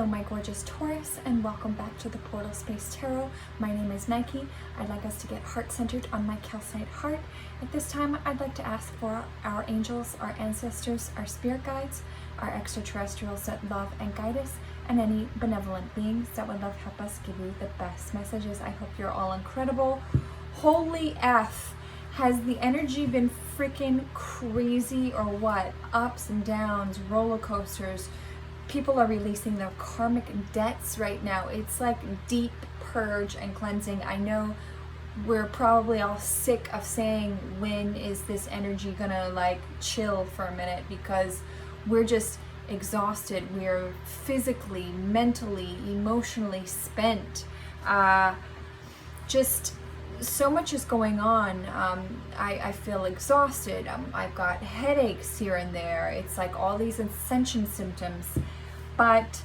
Hello my gorgeous Taurus, and welcome back to the Portal Space Tarot. My name is Nike. I'd like us to get heart-centered on my calcite heart. At this time, I'd like to ask for our angels, our ancestors, our spirit guides, our extraterrestrials that love and guide us, and any benevolent beings that would love help us give you the best messages. I hope you're all incredible. Holy F! Has the energy been freaking crazy or what? Ups and downs, roller coasters. People are releasing their karmic debts right now. It's like deep purge and cleansing. I know we're probably all sick of saying, when is this energy gonna like chill for a minute, because we're just exhausted. We're physically, mentally, emotionally spent. Just so much is going on. I feel exhausted. I've got headaches here and there. It's like all these ascension symptoms. But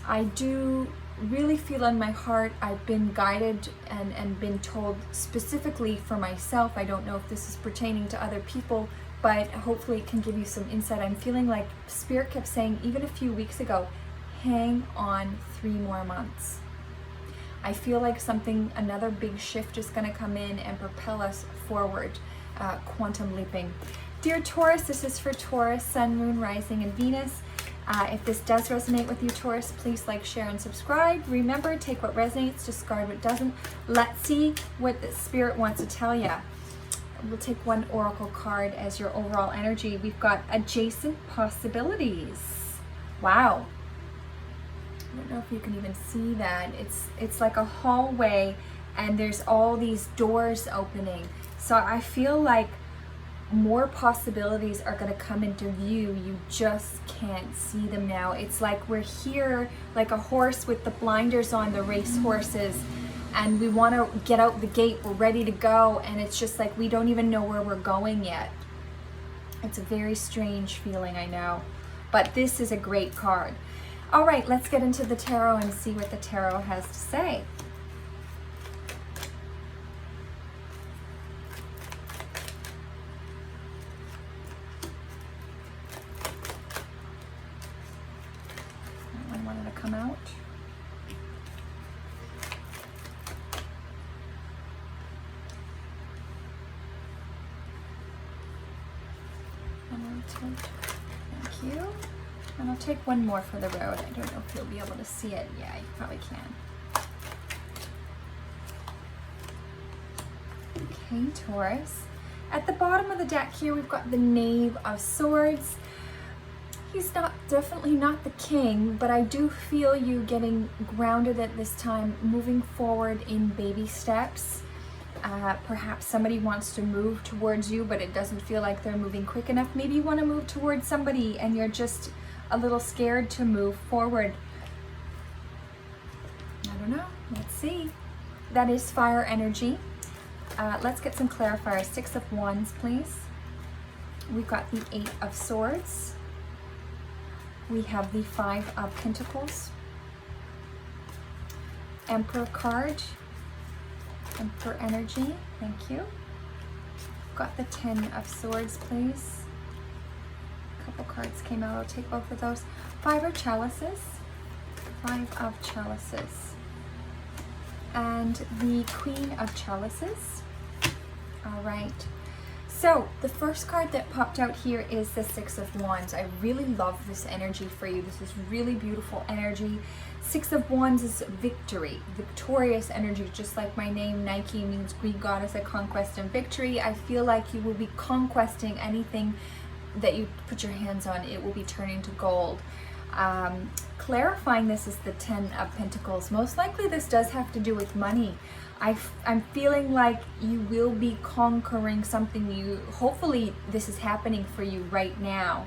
I do really feel in my heart, I've been guided and been told specifically for myself. I don't know if this is pertaining to other people, but hopefully it can give you some insight. I'm feeling like Spirit kept saying, even a few weeks ago, hang on 3 more months. I feel like another big shift is going to come in and propel us forward, quantum leaping. Dear Taurus, this is for Taurus, Sun, Moon, Rising, and Venus. If this does resonate with you, Taurus, please like, share, and subscribe. Remember, take what resonates, discard what doesn't. Let's see what the Spirit wants to tell you. We'll take one oracle card as your overall energy. We've got adjacent possibilities. Wow. I don't know if you can even see that. It's like a hallway and there's all these doors opening. So I feel like more possibilities are going to come into view. You just can't see them now. It's like we're here like a horse with the blinders on, the race horses, and we want to get out the gate. We're ready to go, and it's just like we don't even know where we're going yet. It's a very strange feeling, I know, but this is a great card. All right, let's get into the tarot and see what the tarot has to say. That one wanted to come out. Thank you. And I'll take one more for the road. I don't know if you'll be able to see it. Yeah, you probably can. Okay, Taurus. At the bottom of the deck here, we've got the Knave of Swords. He's definitely not the king, but I do feel you getting grounded at this time, moving forward in baby steps. Perhaps somebody wants to move towards you, but it doesn't feel like they're moving quick enough. Maybe you want to move towards somebody and you're just a little scared to move forward. I don't know. Let's see. That is fire energy. Let's get some clarifiers. 6 of Wands, please. We've got the 8 of Swords. We have the 5 of Pentacles. Emperor card. Emperor energy. Thank you. Got the 10 of Swords, please. Couple cards came out. I'll take both of those. 5 of Chalices. 5 of Chalices. And the Queen of Chalices. All right. So the first card that popped out here is the 6 of Wands. I really love this energy for you. This is really beautiful energy. 6 of Wands is victory, victorious energy, just like my name, Nike, means Greek goddess of conquest and victory. I feel like you will be conquesting anything that you put your hands on. It will be turning to gold. Clarifying this is the 10 of Pentacles. Most likely this does have to do with money. I'm feeling like you will be conquering something. Hopefully this is happening for you right now.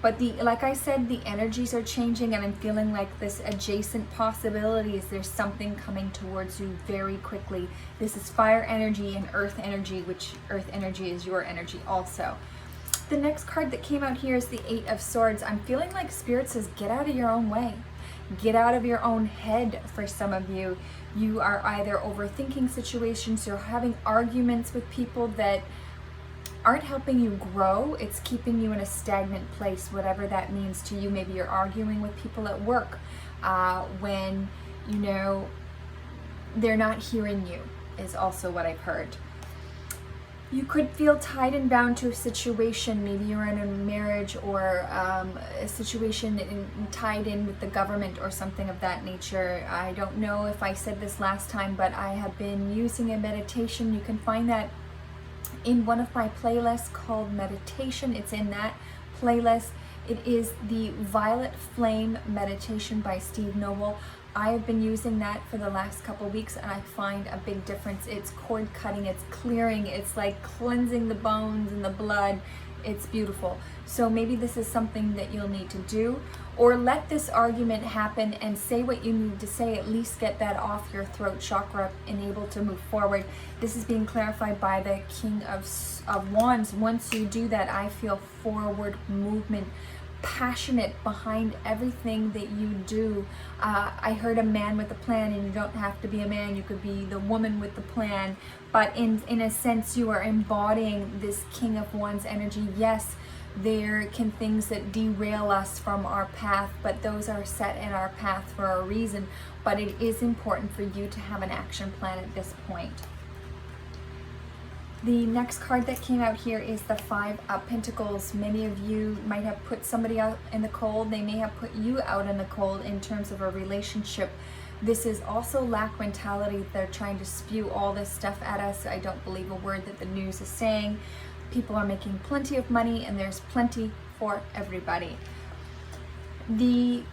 But like I said, the energies are changing, and I'm feeling like this adjacent possibilities. There's something coming towards you very quickly. This is fire energy and earth energy, which earth energy is your energy also. The next card that came out here is the 8 of Swords. I'm feeling like Spirit says, get out of your own way. Get out of your own head for some of you. You are either overthinking situations, you're having arguments with people that aren't helping you grow. It's keeping you in a stagnant place, whatever that means to you. Maybe you're arguing with people at work. when, you know, they're not hearing you, is also what I've heard. You could feel tied and bound to a situation. Maybe you're in a marriage or a situation tied in with the government or something of that nature. I don't know if I said this last time, but I have been using a meditation. You can find that in one of my playlists called Meditation. It's in that playlist. It is the Violet Flame Meditation by Steve Noble. I have been using that for the last couple weeks, and I find a big difference. It's cord cutting, it's clearing, it's like cleansing the bones and the blood. It's beautiful. So maybe this is something that you'll need to do, or let this argument happen and say what you need to say. At least get that off your throat chakra and able to move forward. This is being clarified by the King of Wands. Once you do that, I feel forward movement, passionate behind everything that you do. I heard a man with a plan, and you don't have to be a man. You could be the woman with the plan. But in a sense, you are embodying this King of Wands energy. Yes, there can things that derail us from our path, but those are set in our path for a reason. But it is important for you to have an action plan at this point. The next card that came out here is the Five of Pentacles. Many of you might have put somebody out in the cold. They may have put you out in the cold in terms of a relationship. This is also lack mentality. They're trying to spew all this stuff at us. I don't believe a word that the news is saying. People are making plenty of money, and there's plenty for everybody. The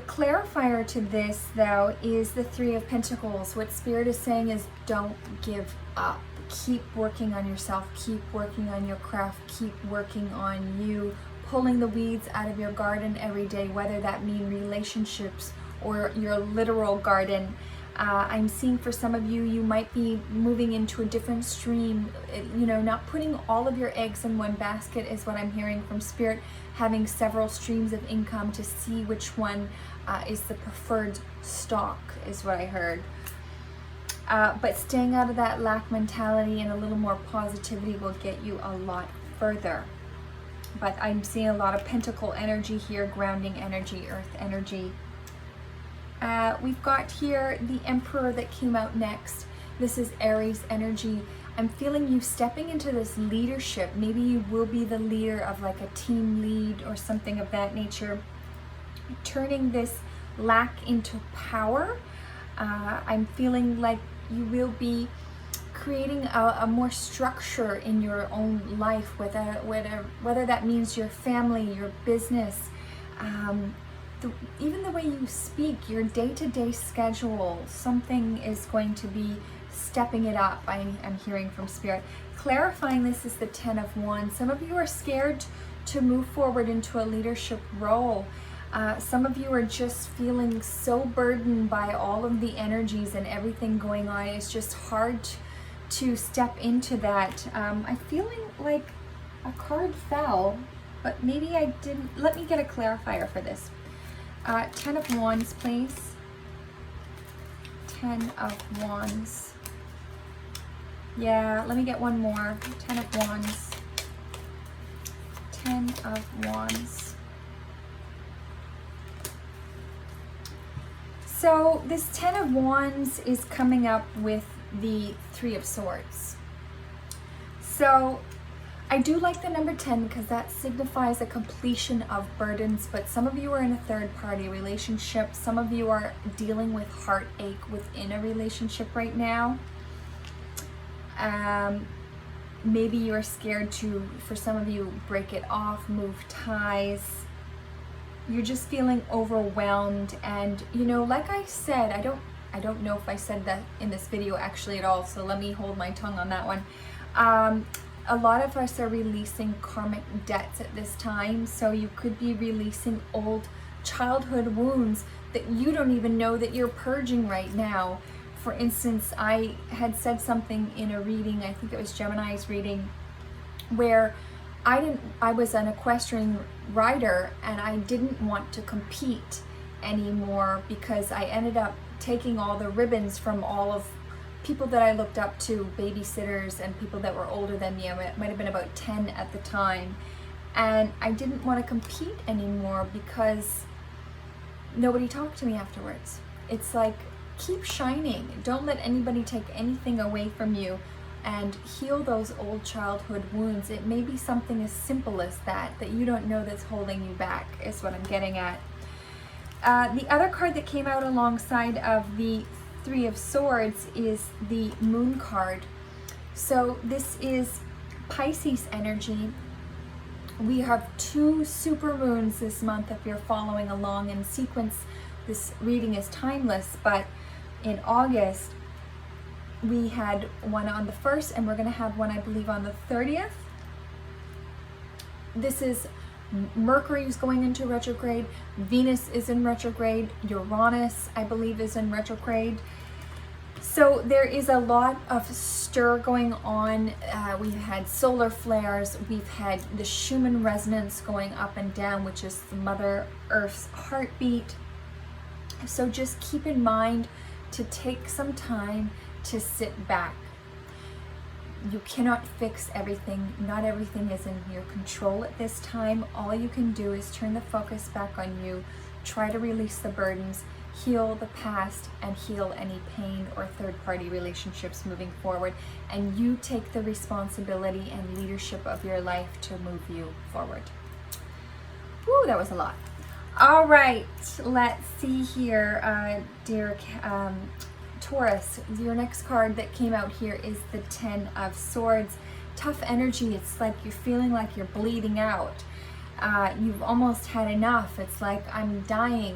clarifier to this, though, is the Three of Pentacles. What Spirit is saying is don't give up. Keep working on yourself, keep working on your craft, keep working on you, pulling the weeds out of your garden every day, whether that mean relationships or your literal garden. I'm seeing for some of you, you might be moving into a different stream, you know, not putting all of your eggs in one basket is what I'm hearing from Spirit, having several streams of income to see which one is the preferred stock is what I heard. But staying out of that lack mentality and a little more positivity will get you a lot further. But I'm seeing a lot of pentacle energy here, grounding energy, earth energy. We've got here the Emperor that came out next. This is Aries energy. I'm feeling you stepping into this leadership. Maybe you will be the leader of like a team lead or something of that nature. Turning this lack into power. I'm feeling like you will be creating a more structure in your own life, whether that means your family, your business, even the way you speak, your day-to-day schedule. Something is going to be stepping it up. I'm hearing from Spirit. Clarifying this is the Ten of Wands. Some of you are scared to move forward into a leadership role. Some of you are just feeling so burdened by all of the energies and everything going on. It's just hard to step into that. I'm feeling like a card fell, but maybe I didn't. Let me get a clarifier for this. Ten of Wands, please. Ten of Wands. Yeah, let me get one more. Ten of Wands. Ten of Wands. So this Ten of Wands is coming up with the Three of Swords. So I do like the number 10 because that signifies a completion of burdens, but some of you are in a third-party relationship. Some of you are dealing with heartache within a relationship right now. Maybe you're scared to, for some of you, break it off, move ties. You're just feeling overwhelmed, and you know, like I said, I don't know if I said that in this video actually at all, so let me hold my tongue on that one. A lot of us are releasing karmic debts at this time, so you could be releasing old childhood wounds that you don't even know that you're purging right now. For instance, I had said something in a reading, I think it was Gemini's reading, where I was an equestrian rider and I didn't want to compete anymore because I ended up taking all the ribbons from all of people that I looked up to, babysitters and people that were older than me. It might have been about 10 at the time. And I didn't want to compete anymore because nobody talked to me afterwards. It's like, keep shining. Don't let anybody take anything away from you, and heal those old childhood wounds. It may be something as simple as that you don't know that's holding you back, is what I'm getting at. The other card that came out alongside of the Three of Swords is the Moon card. So this is Pisces energy. We have 2 super moons this month if you're following along in sequence. This reading is timeless, but in August we had one on the 1st, and we're going to have one, I believe, on the 30th. This is Mercury is going into retrograde, Venus is in retrograde, Uranus, I believe, is in retrograde. So there is a lot of stir going on. We've had solar flares, we've had the Schumann resonance going up and down, which is the Mother Earth's heartbeat. So just keep in mind to take some time to sit back. You cannot fix everything. Not everything is in your control at this time. All you can do is turn the focus back on you, try to release the burdens, heal the past, and heal any pain or third-party relationships moving forward. And you take the responsibility and leadership of your life to move you forward. Woo, that was a lot. All right, let's see here, dear Taurus. Your next card that came out here is the Ten of Swords. Tough energy. It's like you're feeling like you're bleeding out. You've almost had enough. It's like, I'm dying.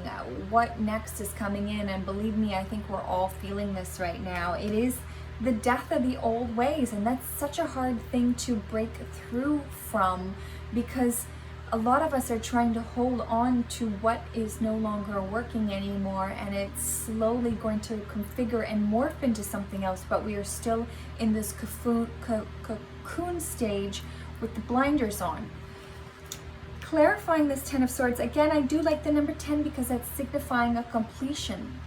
What next is coming in? And believe me, I think we're all feeling this right now. It is the death of the old ways, and that's such a hard thing to break through from, because a lot of us are trying to hold on to what is no longer working anymore, and it's slowly going to configure and morph into something else, but we are still in this cocoon stage with the blinders on. Clarifying this Ten of Swords, again, I do like the number 10 because that's signifying a completion.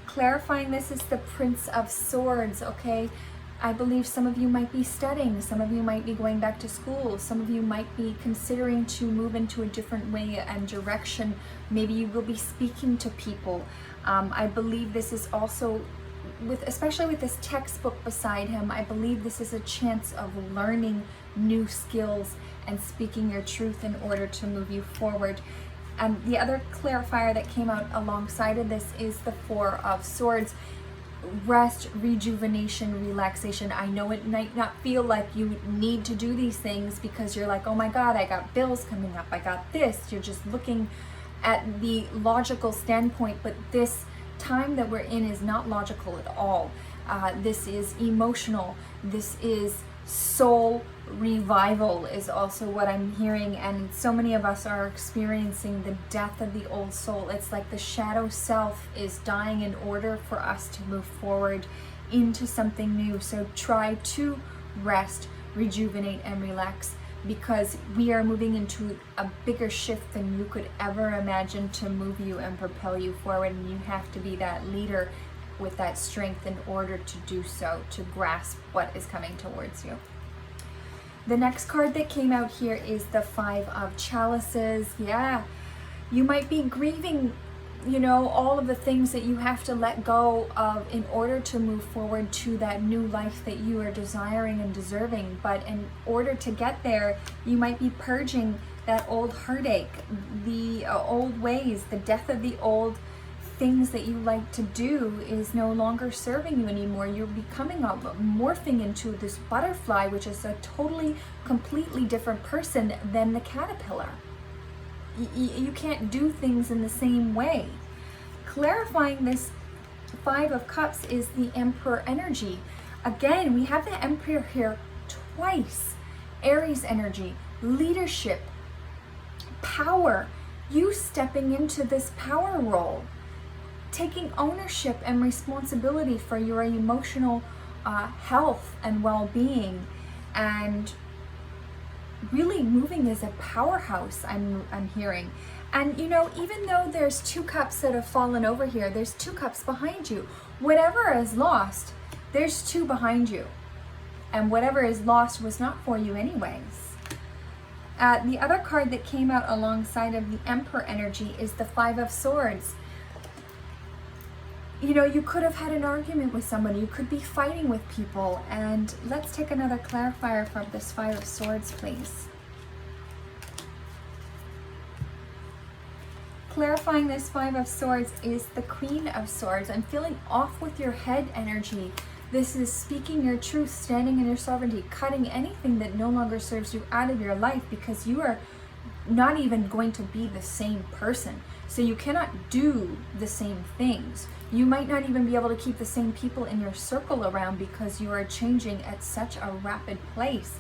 Clarifying this is the Prince of Swords, okay? I believe some of you might be studying, some of you might be going back to school, some of you might be considering to move into a different way and direction. Maybe you will be speaking to people. I believe this is also, especially with this textbook beside him, I believe this is a chance of learning new skills and speaking your truth in order to move you forward. The other clarifier that came out alongside of this is the Four of Swords. Rest, rejuvenation, relaxation. I know it might not feel like you need to do these things because you're like, oh my God, I got bills coming up, I got this. You're just looking at the logical standpoint, but this time that we're in is not logical at all. This is emotional. This is soul revival is also what I'm hearing, and so many of us are experiencing the death of the old soul. It's like the shadow self is dying in order for us to move forward into something new. So try to rest, rejuvenate, and relax, because we are moving into a bigger shift than you could ever imagine to move you and propel you forward, and you have to be that leader with that strength in order to do so, to grasp what is coming towards you. The next card that came out here is the Five of Chalices. Yeah, you might be grieving, you know, all of the things that you have to let go of in order to move forward to that new life that you are desiring and deserving. But in order to get there, you might be purging that old heartache, the old ways, the death of the old things that you like to do is no longer serving you anymore. You're becoming morphing into this butterfly, which is a totally, completely different person than the caterpillar. You can't do things in the same way. Clarifying this Five of Cups is the Emperor energy. Again, we have the Emperor here twice. Aries energy, leadership, power. You stepping into this power role, taking ownership and responsibility for your emotional health and well-being, and really moving as a powerhouse, I'm hearing. And you know, even though there's 2 cups that have fallen over here, there's 2 cups behind you. Whatever is lost, there's 2 behind you. And whatever is lost was not for you anyways. The other card that came out alongside of the Emperor energy is the Five of Swords. you know, you could have had an argument with somebody. You could be fighting with people. And let's take another clarifier from this Five of Swords, please. Clarifying this Five of Swords is the Queen of Swords. I'm feeling off with your head energy. This is speaking your truth, standing in your sovereignty, cutting anything that no longer serves you out of your life, because you are not even going to be the same person. So you cannot do the same things. You might not even be able to keep the same people in your circle around because you are changing at such a rapid pace.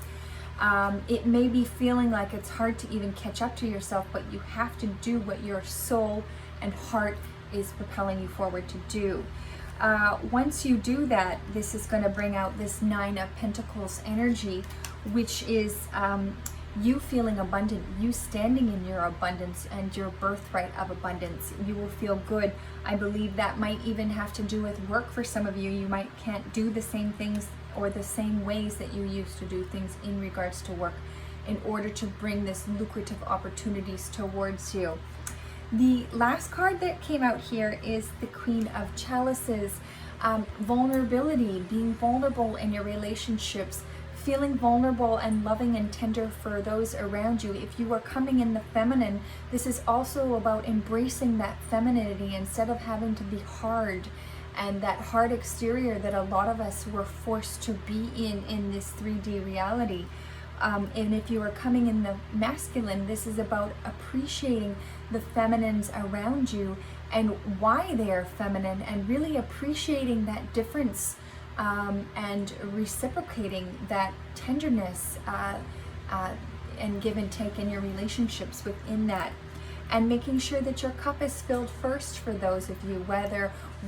It may be feeling like it's hard to even catch up to yourself, but you have to do what your soul and heart is propelling you forward to do. Once you do that, this is going to bring out this Nine of Pentacles energy, which is you feeling abundant, you standing in your abundance and your birthright of abundance. You will feel good. I believe that might even have to do with work for some of you. You can't do the same things or the same ways that you used to do things in regards to work in order to bring this lucrative opportunities towards you. The last card that came out here is the Queen of Chalices. Vulnerability, being vulnerable in your relationships, feeling vulnerable and loving and tender for those around you. If you are coming in the feminine, this is also about embracing that femininity instead of having to be hard and that hard exterior that a lot of us were forced to be in this 3D reality. And if you are coming in the masculine, this is about appreciating the feminines around you and why they are feminine, and really appreciating that difference and reciprocating that tenderness and give and take in your relationships within that, and making sure that your cup is filled first for those of you,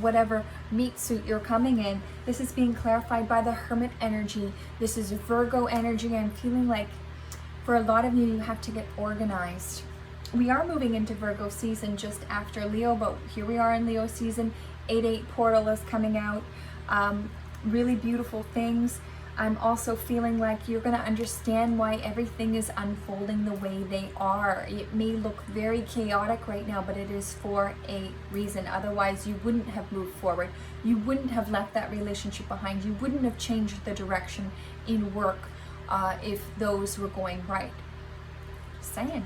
whatever meat suit you're coming in. This is being clarified by the Hermit energy. This is Virgo energy. I'm feeling like for a lot of you, you have to get organized. We are moving into Virgo season just after Leo, but here we are in Leo season. 8/8 portal is coming out. Really beautiful things. I'm also feeling like you're going to understand why everything is unfolding the way they are. It may look very chaotic right now, but it is for a reason. Otherwise, you wouldn't have moved forward. You wouldn't have left that relationship behind. You wouldn't have changed the direction in work if those were going right. Just saying.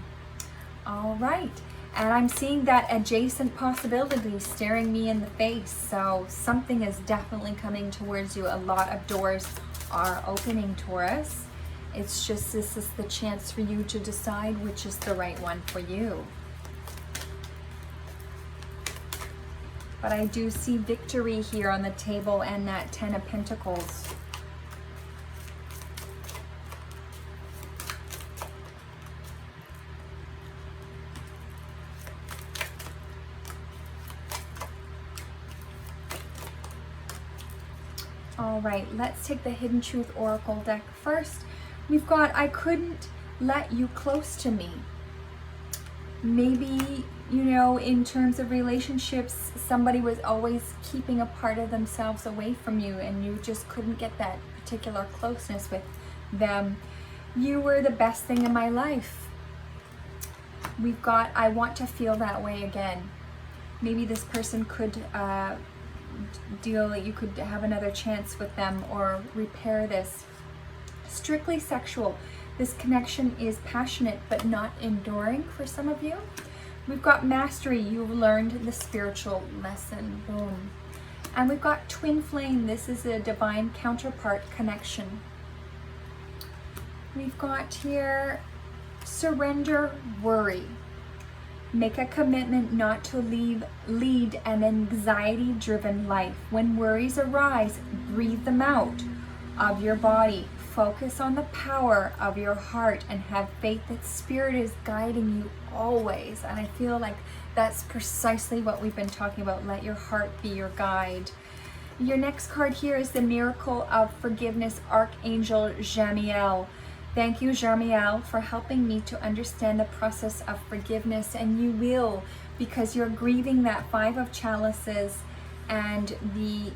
All right. And I'm seeing that adjacent possibility staring me in the face. So something is definitely coming towards you. A lot of doors are opening, Taurus. It's just, this is the chance for you to decide which is the right one for you. But I do see victory here on the table and that 10 of Pentacles. All right, let's take the Hidden Truth Oracle deck first. We've got, I couldn't let you close to me. Maybe, you know, in terms of relationships, somebody was always keeping a part of themselves away from you and you just couldn't get that particular closeness with them. You were the best thing in my life. We've got, I want to feel that way again. Maybe this person could you could have another chance with them or repair this. Strictly sexual. This connection is passionate but not enduring for some of you. We've got mastery. You've learned the spiritual lesson. Boom. And we've got twin flame. This is a divine counterpart connection. We've got here surrender worry. Make a commitment not to lead an anxiety-driven life. When worries arise, breathe them out of your body. Focus on the power of your heart and have faith that Spirit is guiding you always. And I feel like that's precisely what we've been talking about. Let your heart be your guide. Your next card here is the Miracle of Forgiveness, Archangel Jamiel. Thank you, Jamiel, for helping me to understand the process of forgiveness. And you will, because you're grieving that 5 of Chalices and the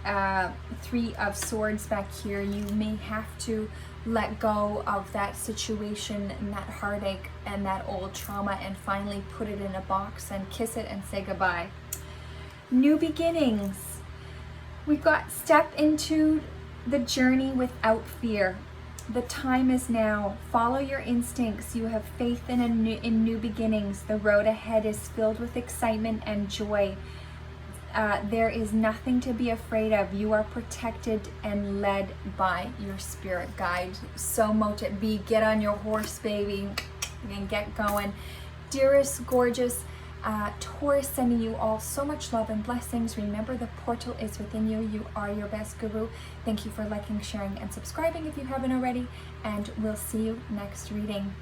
3 of Swords back here. You may have to let go of that situation and that heartache and that old trauma and finally put it in a box and kiss it and say goodbye. New beginnings. We've got step into the journey without fear. The time is now. Follow your instincts. You have faith in new beginnings. The road ahead is filled with excitement and joy. There is nothing to be afraid of. You are protected and led by your spirit guide. So mote be. Get on your horse, baby, and get going. Dearest, gorgeous Taurus, sending you all so much love and blessings. Remember, the portal is within you. You are your best guru. Thank you for liking, sharing, and subscribing if you haven't already. And we'll see you next reading.